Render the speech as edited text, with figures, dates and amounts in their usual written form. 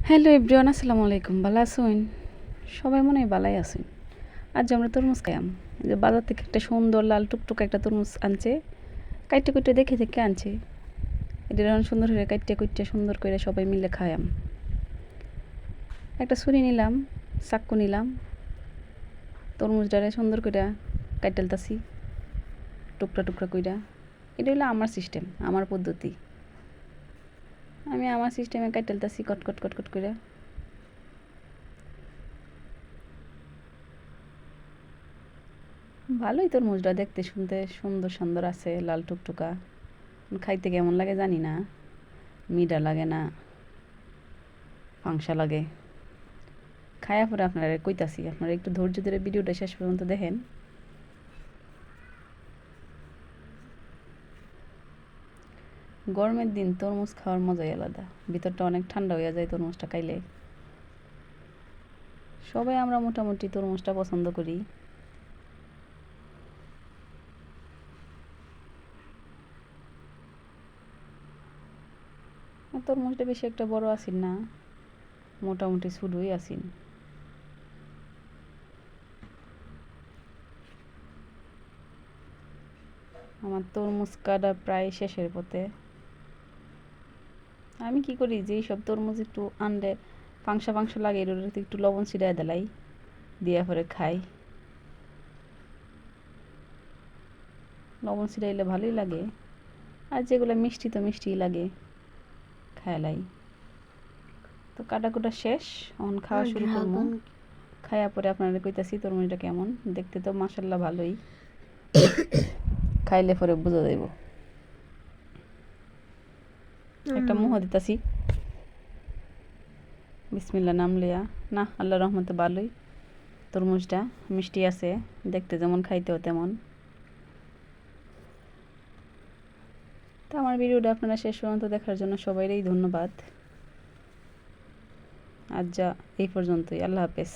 Hello everyone, আসসালামু আলাইকুম। ভালো আছেন? সবাই মনে হয় ভালোই আছেন। আজ আমরা তরমুজ খাইয়াম। এই যে বাজার থেকে একটা সুন্দর লাল টুকটুক একটা তরমুজ আনছে, কাইটে কুইটে দেখে দেখে আনছে। এটা অনেক সুন্দর করে কাইটে কুইটে সুন্দর করে সবাই মিলে খাইয়াম। একটা ছুরি নিলাম, চাক্কু নিলাম, তরমুজটারে সুন্দর করে কাইটালতাছি টুকরা টুকরা কইরা। এটা হলো আমার সিস্টেম, আমার পদ্ধতি। আমি আমার সিস্টেমে কাইটালতাছি কটকট কটকট করে। ভালোই তরমুজটা দেখতে শুনতে সুন্দর সুন্দর আছে, লাল টুকটুকা। খাইতে কেমন লাগে জানি না, মিঠা লাগে না ফাংসা লাগে। খায়া পরে আপনারা কইতাছি, আপনারা একটু ধৈর্য ধরে ভিডিওটা শেষ পর্যন্ত দেখেন। গরমের দিন তরমুজ খাওয়ার মজাই আলাদা, ভিতরটা অনেক ঠান্ডা হয়ে যায় তরমুজটা খাইলে। সবাই আমরা মোটামুটি তরমুজটা পছন্দ করি। তরমুজটা বেশি একটা বড় আসিন না, মোটামুটি ছোটই আসিন। আমার তরমুজ কাটা প্রায় শেষের পথে। আমি কি করি, যেই সব তরমুজ একটু আনলে পাংশা পাংশা লাগে, এর একটু লবণ ছিটাই দিলাই, দিয়া পরে খাই। লবণ ছিটাইলে ভালোই লাগে, আর যেগুলো মিষ্টি তো মিষ্টিই লাগে, খাইলাই। তো কাটাকুটা শেষ, এখন খাওয়া শুরু করবো। খাইয়া পরে আপনারা কইতাছি তরমুজটা কেমন দেখতে। তো মাশাল্লাহ ভালোই, খাইলে পরে বোঝা যাইব। একটা মুহ দিতাছি, বিসমিল্লা নাম লিয়া। না, আল্লাহ রহমতে ভালোই, তরমুজটা মিষ্টি আছে, দেখতে যেমন খাইতেও তেমন। তো আমার ভিডিওটা আপনারা শেষ পর্যন্ত দেখার জন্য সবাইরই ধন্যবাদ। আজ যা এই পর্যন্তই, আল্লাহ হাফেজ।